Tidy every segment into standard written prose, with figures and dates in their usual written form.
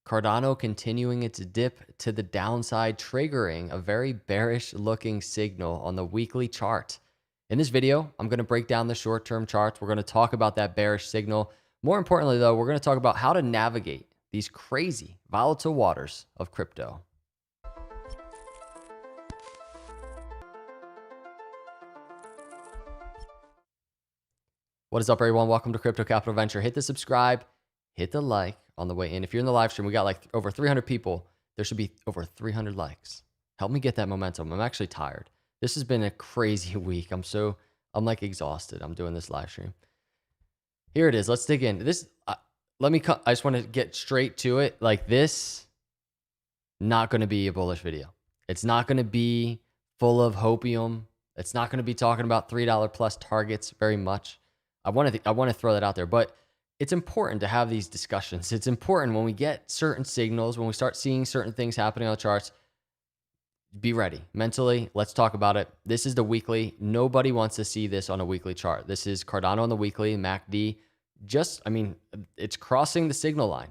Cardano continuing its dip to the downside, triggering a very bearish looking signal on the weekly chart. In this video, I'm going to break down the short-term charts. We're going to talk about that bearish signal. More importantly, though, we're going to talk about how to navigate these crazy volatile waters of crypto. What is up, everyone? Welcome to Crypto Capital Venture. Hit the subscribe, hit the like on the way in. If you're in the live stream, we got like over 300 people. There should be over 300 likes. Help me get that momentum. I'm actually tired. This has been a crazy week. I'm like exhausted. I'm doing this live stream. Here it is. Let's dig in. I just want to get straight to it. Like this, not going to be a bullish video. It's not going to be full of hopium. It's not going to be talking about $3 plus targets very much. I want to throw that out there, but it's important to have these discussions. It's important when we get certain signals, when we start seeing certain things happening on the charts, be ready mentally. Let's talk about it. This is the weekly. Nobody wants to see this on a weekly chart. This is Cardano on the weekly, MACD. It's crossing the signal line.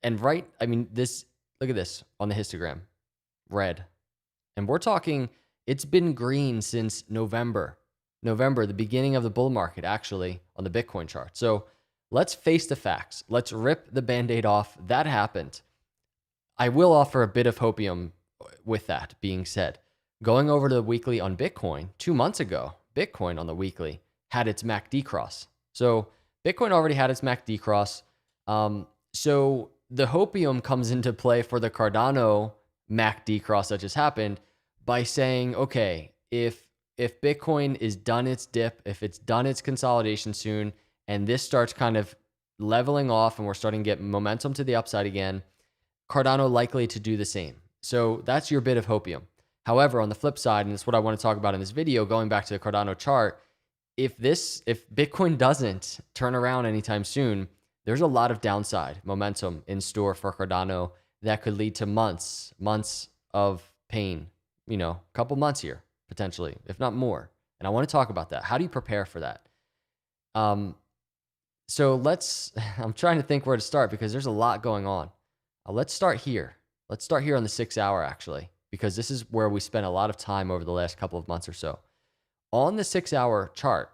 And look at this on the histogram, red. And we're talking, it's been green since November, the beginning of the bull market, actually, on the Bitcoin chart. So let's face the facts. Let's rip the Band-Aid off. That happened. I will offer a bit of hopium with that being said. Going over to the weekly on Bitcoin, 2 months ago, Bitcoin on the weekly had its MACD cross. So Bitcoin already had its MACD cross. So the hopium comes into play for the Cardano MACD cross that just happened by saying, okay, if Bitcoin is done its dip, if it's done its consolidation soon, and this starts kind of leveling off and we're starting to get momentum to the upside again, Cardano likely to do the same. So that's your bit of hopium. However, on the flip side, and it's what I want to talk about in this video, going back to the Cardano chart, if Bitcoin doesn't turn around anytime soon, there's a lot of downside momentum in store for Cardano that could lead to months of pain, a couple months here, potentially, if not more. And I want to talk about that. How do you prepare for that? I'm trying to think where to start because there's a lot going on. Let's start here. Let's start here on the 6 hour, actually, because this is where we spent a lot of time over the last couple of months or so. On the 6 hour chart,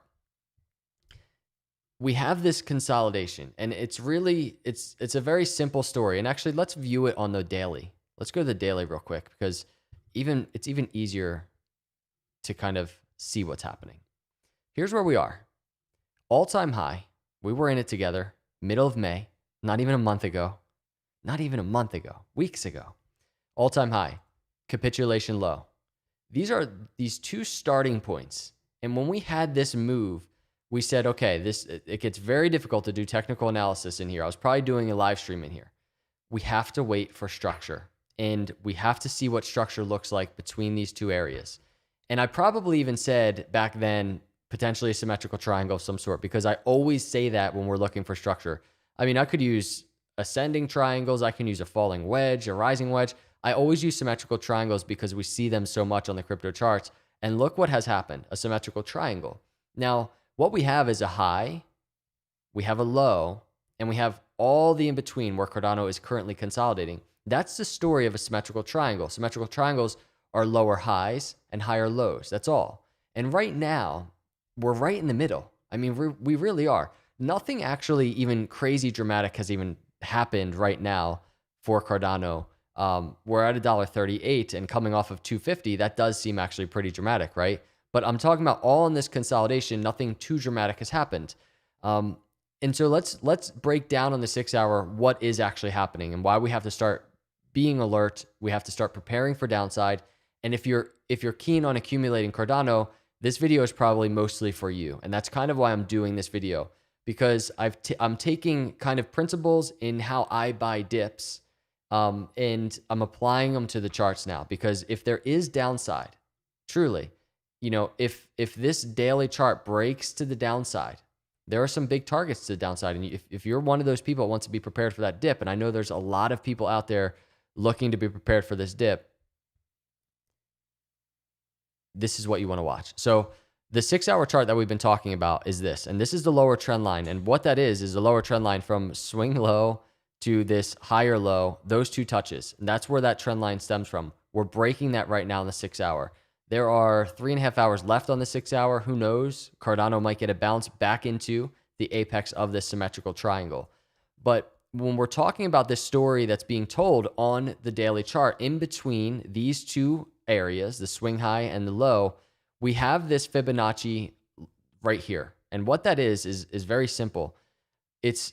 we have this consolidation, and it's a very simple story. And actually, let's view it on the daily. Let's go to the daily real quick because it's even easier to kind of see what's happening. Here's where we are. All-time high. We were in it together, middle of May, not even a month ago, weeks ago. All-time high, capitulation low. These are these two starting points. And when we had this move, we said, okay, it gets very difficult to do technical analysis in here. I was probably doing a live stream in here. We have to wait for structure, and we have to see what structure looks like between these two areas. And I probably even said back then, potentially a symmetrical triangle of some sort, because I always say that when we're looking for structure. I could use ascending triangles. I can use a falling wedge, a rising wedge. I always use symmetrical triangles because we see them so much on the crypto charts. And look what has happened, a symmetrical triangle. Now, what we have is a high, we have a low, and we have all the in-between where Cardano is currently consolidating. That's the story of a symmetrical triangle. Symmetrical triangles are lower highs and higher lows. That's all. And right now, we're right in the middle. We really are. Nothing actually even crazy dramatic has even happened right now for Cardano. We're at $1.38 and coming off of 250. That does seem actually pretty dramatic, right? But I'm talking about all in this consolidation. Nothing too dramatic has happened. And so let's break down on the 6 hour what is actually happening and why we have to start being alert. We have to start preparing for downside. And if you're keen on accumulating Cardano, this video is probably mostly for you. And that's kind of why I'm doing this video, because I'm taking kind of principles in how I buy dips, and I'm applying them to the charts now. Because if there is downside, truly, if this daily chart breaks to the downside, there are some big targets to the downside. And if you're one of those people that wants to be prepared for that dip, and I know there's a lot of people out there looking to be prepared for this dip, this is what you want to watch. So the 6 hour chart that we've been talking about is this, and this is the lower trend line. And what that is the lower trend line from swing low to this higher low, those two touches. And that's where that trend line stems from. We're breaking that right now in the 6 hour. There are 3.5 hours left on the 6 hour. Who knows? Cardano might get a bounce back into the apex of this symmetrical triangle. But when we're talking about this story that's being told on the daily chart, in between these two areas, the swing high and the low, we have this Fibonacci right here. And what that is very simple. It's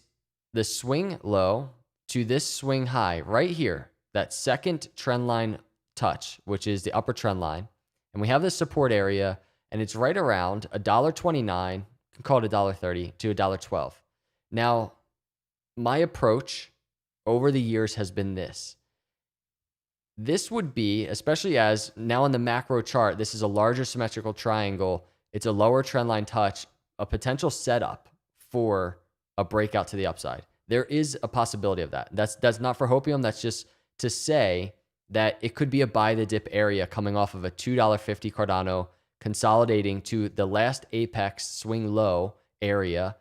the swing low to this swing high right here, that second trend line touch, which is the upper trend line. And we have this support area, and it's right around $1.29, you can call it $1.30 to $1.12. Now, my approach over the years has been this. This would be, especially as now in the macro chart, this is a larger symmetrical triangle. It's a lower trend line touch, a potential setup for a breakout to the upside. There is a possibility of that. That's not for hopium. That's just to say that it could be a buy the dip area coming off of a $2.50 Cardano, consolidating to the last apex swing low area,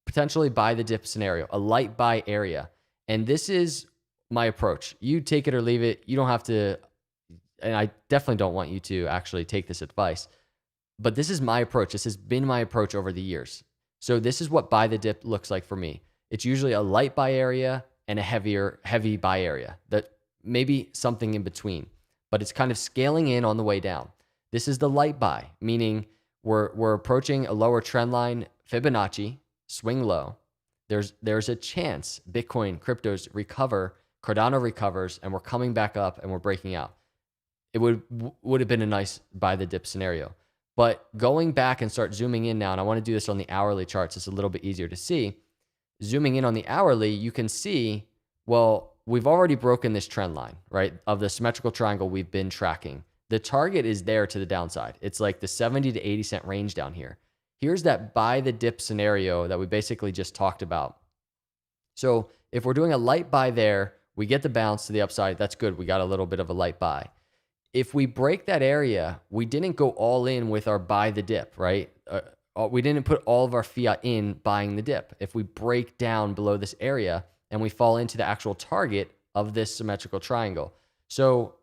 potentially buy the dip scenario, a light buy area. And this is my approach. You take it or leave it. You don't have to, and I definitely don't want you to actually take this advice, but this is my approach. This has been my approach over the years. So this is what buy the dip looks like for me. It's usually a light buy area and a heavy buy area, that maybe something in between, but it's kind of scaling in on the way down. This is the light buy, meaning we're approaching a lower trend line Fibonacci swing low. There's a chance Bitcoin, cryptos recover, Cardano recovers, and we're coming back up and we're breaking out. It would have been a nice buy the dip scenario. But going back and start zooming in now, and I want to do this on the hourly charts, it's a little bit easier to see. Zooming in on the hourly, you can see, well, we've already broken this trend line, right, of the symmetrical triangle we've been tracking. The target is there to the downside. It's like the 70 to 80 cent range down here. Here's that buy the dip scenario that we basically just talked about. So if we're doing a light buy there, we get the bounce to the upside. That's good. We got a little bit of a light buy. If we break that area, we didn't go all in with our buy the dip, right? We didn't put all of our fiat in buying the dip. If we break down below this area and we fall into the actual target of this symmetrical triangle. So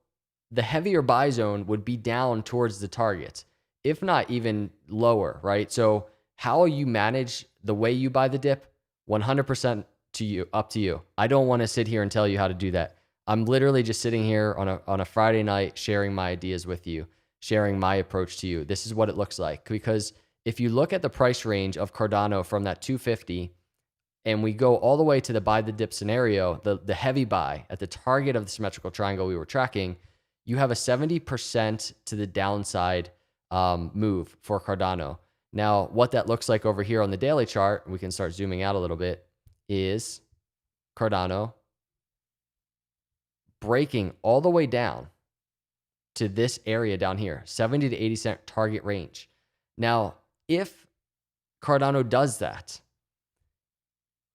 the heavier buy zone would be down towards the target, if not even lower, right? So how you manage the way you buy the dip, 100% to you, up to you. I don't want to sit here and tell you how to do that. I'm literally just sitting here on a Friday night sharing my ideas with you, sharing my approach to you. This is what it looks like. Because if you look at the price range of Cardano from that 250 and we go all the way to the buy the dip scenario, the heavy buy at the target of the symmetrical triangle we were tracking, you have a 70% to the downside move for Cardano. Now, what that looks like over here on the daily chart, we can start zooming out a little bit, is Cardano breaking all the way down to this area down here, 70 to 80 cent target range. Now, if Cardano does that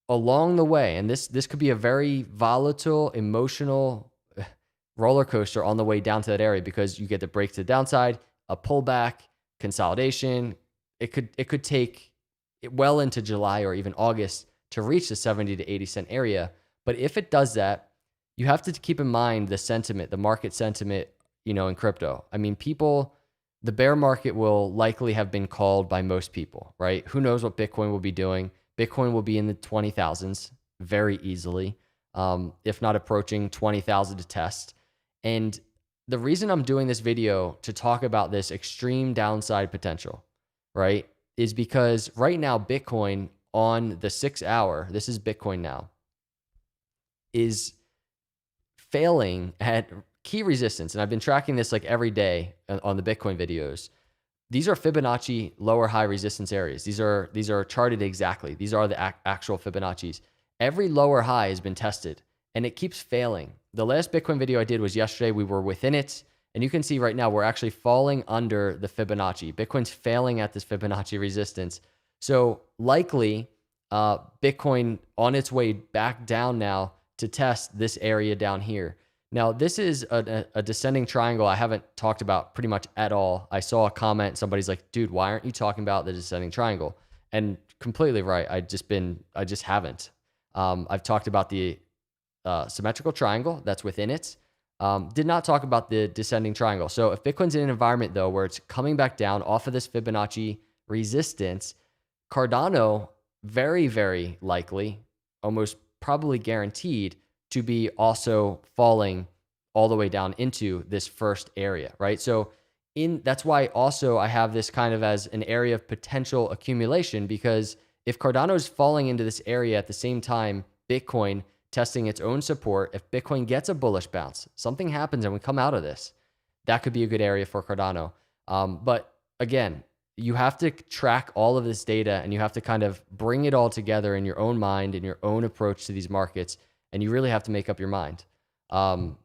along the way, and this could be a very volatile, emotional roller coaster on the way down to that area, because you get the break to the downside, a pullback, consolidation. It could take it well into July or even August to reach the 70 to 80 cent area. But if it does that, you have to keep in mind the sentiment, the market sentiment, in crypto. I mean, the bear market will likely have been called by most people, right? Who knows what Bitcoin will be doing? Bitcoin will be in the 20,000s very easily, if not approaching 20,000 to test. And the reason I'm doing this video to talk about this extreme downside potential, right, is because right now Bitcoin on the 6 hour, this is Bitcoin now, is failing at key resistance. And I've been tracking this like every day on the Bitcoin videos. These are Fibonacci lower high resistance areas. These are charted exactly. These are the actual Fibonacci's. Every lower high has been tested and it keeps failing. The last Bitcoin video I did was yesterday. We were within it. And you can see right now we're actually falling under the Fibonacci. Bitcoin's failing at this Fibonacci resistance. So likely Bitcoin on its way back down now to test this area down here. Now, this is a descending triangle I haven't talked about pretty much at all. I saw a comment, somebody's like, dude, why aren't you talking about the descending triangle? And completely right. I just haven't. I've talked about the symmetrical triangle that's within it. Did not talk about the descending triangle. So if Bitcoin's in an environment though where it's coming back down off of this Fibonacci resistance, Cardano very, very likely, almost probably guaranteed to be also falling all the way down into this first area, right? So that's why also I have this kind of as an area of potential accumulation, because if Cardano is falling into this area at the same time Bitcoin testing its own support, if Bitcoin gets a bullish bounce, something happens and we come out of this, that could be a good area for Cardano. But again, you have to track all of this data and you have to kind of bring it all together in your own mind, in your own approach to these markets. And you really have to make up your mind. So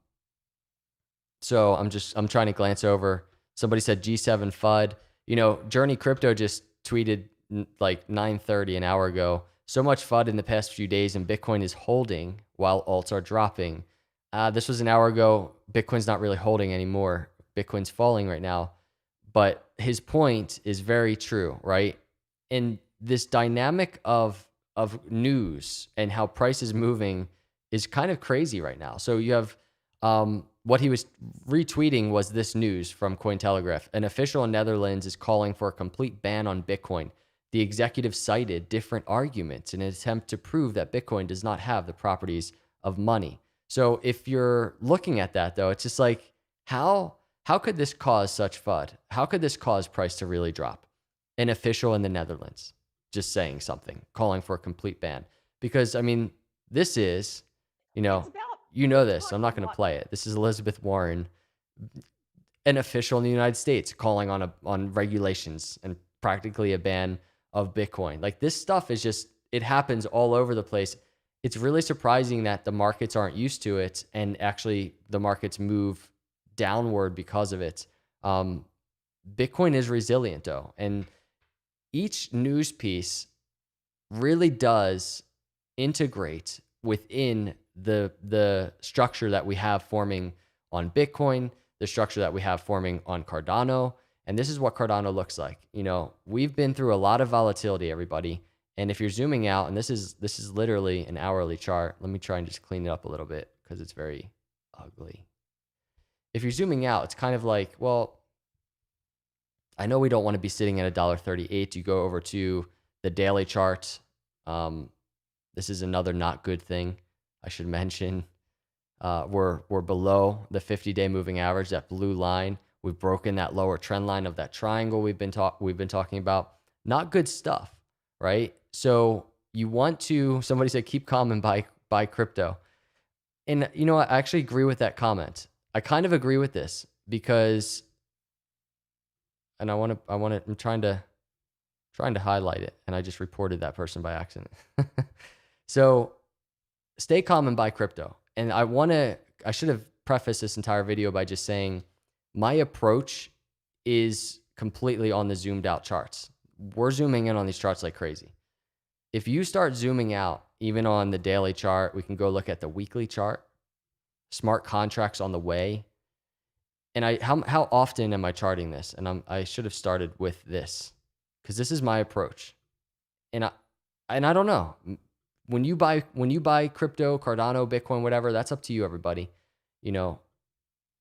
I'm trying to glance over. Somebody said G7 FUD. You know, Journey Crypto just tweeted like 9:30 an hour ago. So much FUD in the past few days, and Bitcoin is holding while alts are dropping. This was an hour ago. Bitcoin's not really holding anymore. Bitcoin's falling right now. But his point is very true, right? And this dynamic of news and how price is moving is kind of crazy right now. So you have what he was retweeting was this news from Cointelegraph. An official in Netherlands is calling for a complete ban on Bitcoin. The executive cited different arguments in an attempt to prove that Bitcoin does not have the properties of money. So if you're looking at that though, it's just like, how could this cause such FUD? How could this cause price to really drop? An official in the Netherlands just saying something, calling for a complete ban. Because I mean, this is, you know this. I'm not going to play it. This is Elizabeth Warren, an official in the United States, calling on regulations and practically a ban of Bitcoin. Like this stuff is just, it happens all over the place. It's really surprising that the markets aren't used to it, and actually the markets move downward because of it. Bitcoin is resilient though, and each news piece really does integrate within the structure that we have forming on Bitcoin, the structure that we have forming on Cardano. And this is what Cardano looks like. You know, we've been through a lot of volatility, everybody. And if you're zooming out, and this is literally an hourly chart. Let me try and just clean it up a little bit because it's very ugly. If you're zooming out, it's kind of like, well, I know we don't want to be sitting at $1.38. You go over to the daily chart. This is another not good thing I should mention. We're below the 50-day moving average, that blue line. We've broken that lower trend line of that triangle we've been talking about. Not good stuff, right? So you want to, somebody said, keep calm and buy crypto. And you know what? I actually agree with that comment. I kind of agree with this because, and I'm trying to highlight it, and I just reported that person by accident. So stay calm and buy crypto. And I should have prefaced this entire video by just saying my approach is completely on the zoomed out charts. We're zooming in on these charts like crazy. If you start zooming out, even on the daily chart, we can go look at the weekly chart, smart contracts on the way. And how often am I charting this? And I should have started with this because this is my approach. And I don't know. When you buy crypto, Cardano, Bitcoin, whatever, that's up to you, everybody. You know,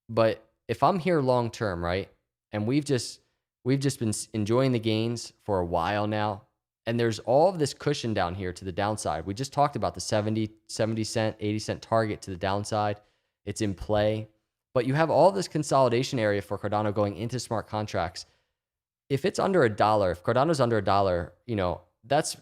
but if I'm here long term, right, and we've just been enjoying the gains for a while now, and there's all of this cushion down here to the downside. We just talked about the 70 cent, 80 cent target to the downside. It's in play, but you have all this consolidation area for Cardano going into smart contracts. If it's under $1, if Cardano's under $1, you know, that's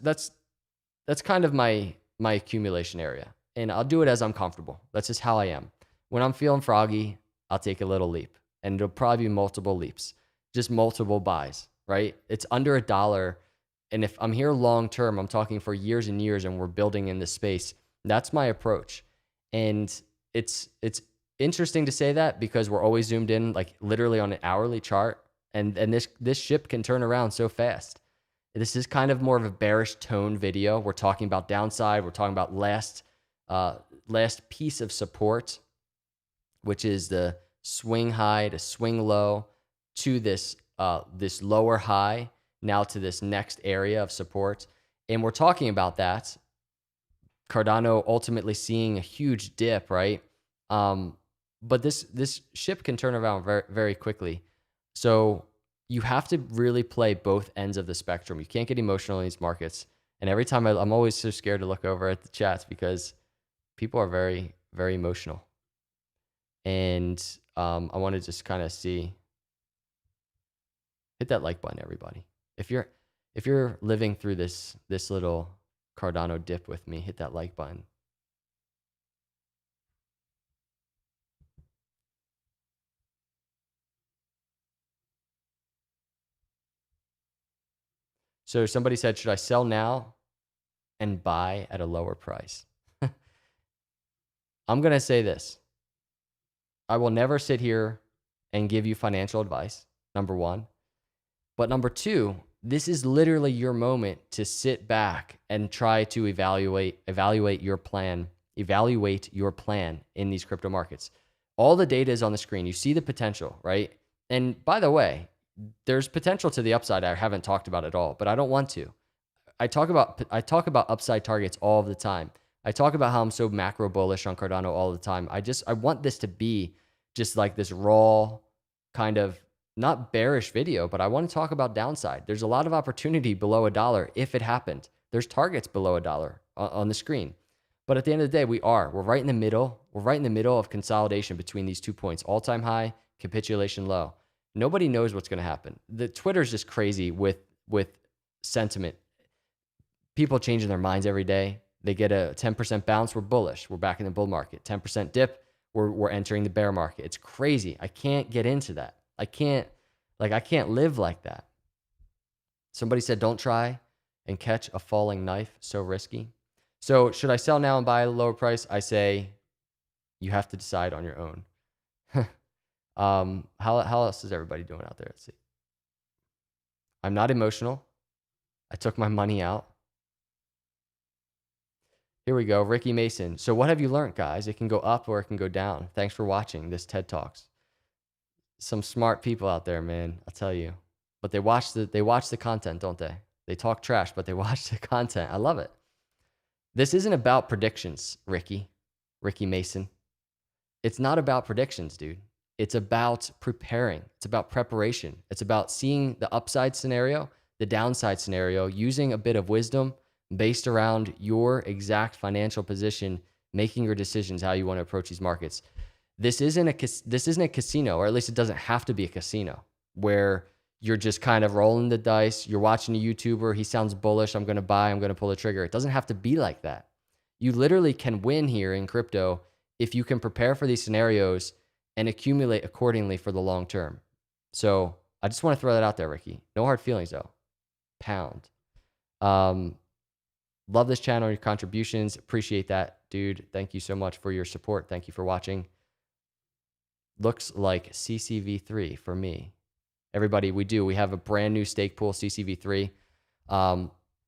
kind of my accumulation area, and I'll do it as I'm comfortable. That's just how I am. When I'm feeling froggy, I'll take a little leap, and it'll probably be multiple leaps, just multiple buys, right? It's under $1. And if I'm here long term, I'm talking for years and years, and we're building in this space. That's my approach. And it's interesting to say that because we're always zoomed in, like literally on an hourly chart, and this ship can turn around so fast. This is kind of more of a bearish tone video. We're talking about downside. We're talking about last piece of support, which is the swing high to swing low to this lower high, now to this next area of support. And we're talking about that Cardano ultimately seeing a huge dip, right? But this ship can turn around very, very quickly. So you have to really play both ends of the spectrum. You can't get emotional in these markets. And every time I'm always so scared to look over at the chats because people are very, very emotional. And I want to just kind of see, hit that like button, everybody. If you're living through this little Cardano dip with me, hit that like button. So somebody said, should I sell now and buy at a lower price? I'm going to say this. I will never sit here and give you financial advice, number one. But number two, this is literally your moment to sit back and try to evaluate your plan in these crypto markets. All the data is on the screen. You see the potential, right? And by the way, there's potential to the upside I haven't talked about at all, but I don't want to. I talk about upside targets all the time. I talk about how I'm so macro bullish on Cardano all the time. I want this to be just like this raw kind of not bearish video, but I want to talk about downside. There's a lot of opportunity below $1 if it happened. There's targets below $1 on the screen. But at the end of the day, we're right in the middle. We're right in the middle of consolidation between these 2 points, all-time high, capitulation low. Nobody knows what's going to happen. The Twitter's just crazy with sentiment. People changing their minds every day. They get a 10% bounce, we're bullish. We're back in the bull market. 10% dip, we're entering the bear market. It's crazy. I can't get into that. I can't live like that. Somebody said, don't try and catch a falling knife. So risky. So should I sell now and buy at a lower price? I say you have to decide on your own. How else is everybody doing out there? Let's see. I'm not emotional. I took my money out. Here we go. Ricky Mason. So what have you learned, guys? It can go up or it can go down. Thanks for watching this TED Talks. Some smart people out there, man. I'll tell you. But they watch the content, don't they? They talk trash, but they watch the content. I love it. This isn't about predictions, Ricky Mason. It's not about predictions, dude. It's about preparing. It's about preparation. It's about seeing the upside scenario, the downside scenario, using a bit of wisdom based around your exact financial position, making your decisions how you want to approach these markets. This isn't a casino, or at least it doesn't have to be a casino where you're just kind of rolling the dice. You're watching a YouTuber. He sounds bullish. I'm going to buy. I'm going to pull the trigger. It doesn't have to be like that. You literally can win here in crypto if you can prepare for these scenarios and accumulate accordingly for the long term. So I just want to throw that out there, Ricky. No hard feelings though. Pound. Love this channel, your contributions. Appreciate that, dude. Thank you so much for your support. Thank you for watching. Looks like CCV3 for me. Everybody, we have a brand new stake pool, CCV3.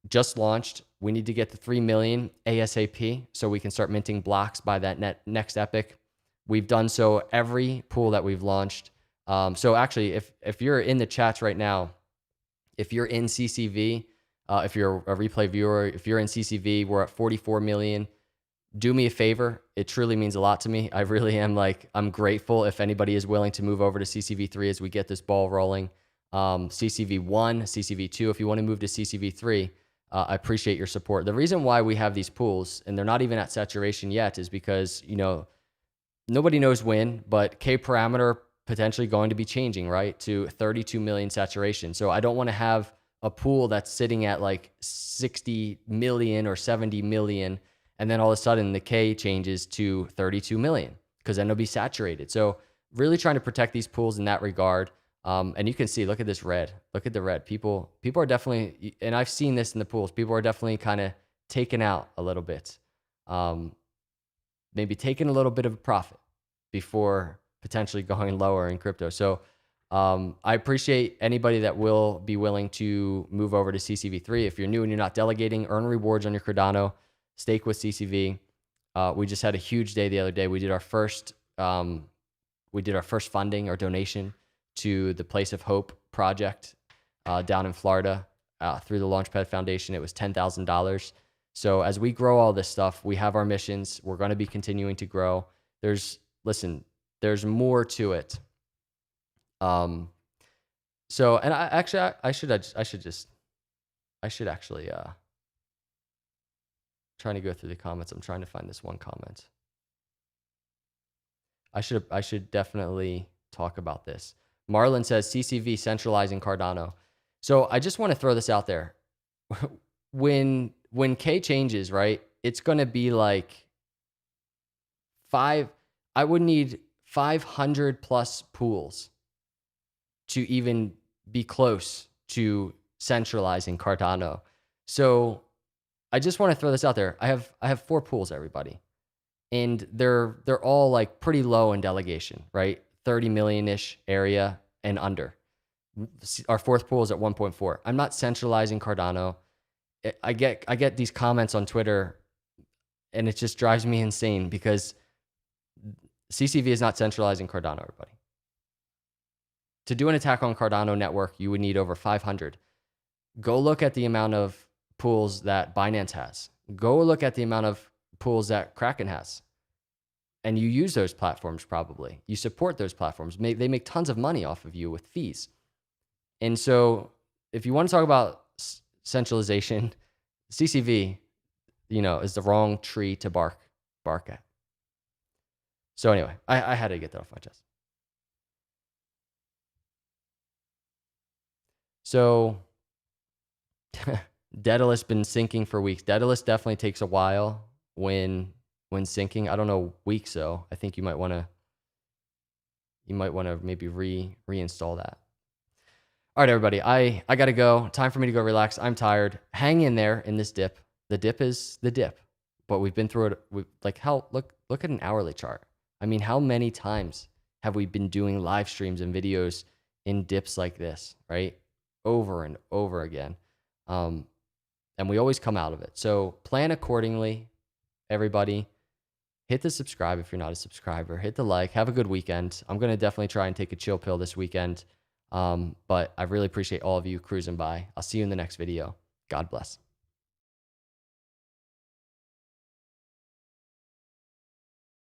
Just launched. We need to get to 3 million ASAP so we can start minting blocks by that next epic. We've done so every pool that we've launched. So actually, if you're in the chats right now, if you're in CCV, if you're a replay viewer, if you're in CCV, we're at 44 million. Do me a favor. It truly means a lot to me. I really am I'm grateful if anybody is willing to move over to CCV3 as we get this ball rolling. CCV1, CCV2, if you want to move to CCV3, I appreciate your support. The reason why we have these pools and they're not even at saturation yet is because, nobody knows when, but K parameter potentially going to be changing, right, to 32 million saturation. So I don't want to have a pool that's sitting at 60 million or 70 million, and then all of a sudden the K changes to 32 million because then it'll be saturated. So really trying to protect these pools in that regard. And you can see, look at this red. Look at the red. People are definitely, and I've seen this in the pools, people are definitely kind of taken out a little bit. Maybe taking a little bit of a profit before potentially going lower in crypto. So I appreciate anybody that will be willing to move over to CCV3. If you're new and you're not delegating, earn rewards on your Cardano, stake with CCV. We just had a huge day the other day. We did our first funding or donation to the Place of Hope project down in Florida through the Launchpad Foundation. It was $10,000. So as we grow all this stuff, we have our missions. We're going to be continuing to grow. Listen, there's more to it. So, and I should actually, trying to go through the comments. I'm trying to find this one comment. I should definitely talk about this. Marlon says CCV centralizing Cardano. So I just want to throw this out there. When K changes, right, it's going to be like I would need 500 plus pools to even be close to centralizing Cardano. So I just want to throw this out there. I have 4 pools, everybody. And they're all like pretty low in delegation, right? 30 million-ish area and under. Our 4th pool is at 1.4. I'm not centralizing Cardano. I get these comments on Twitter, and it just drives me insane because CCV is not centralizing Cardano, everybody. To do an attack on Cardano network, you would need over 500. Go look at the amount of pools that Binance has. Go look at the amount of pools that Kraken has. And you use those platforms probably. You support those platforms. They make tons of money off of you with fees. And so if you want to talk about centralization, CCV, is the wrong tree to bark at. So anyway, I had to get that off my chest. So Daedalus been sinking for weeks. Daedalus definitely takes a while when sinking. I don't know weeks though. I think you might want to maybe reinstall that. All right, everybody. I got to go. Time for me to go relax. I'm tired. Hang in there in this dip. The dip is the dip, but we've been through it. Look at an hourly chart. I mean, how many times have we been doing live streams and videos in dips like this, right? Over and over again. And we always come out of it. So plan accordingly, everybody. Hit the subscribe if you're not a subscriber. Hit the like. Have a good weekend. I'm going to definitely try and take a chill pill this weekend. But I really appreciate all of you cruising by. I'll see you in the next video. God bless.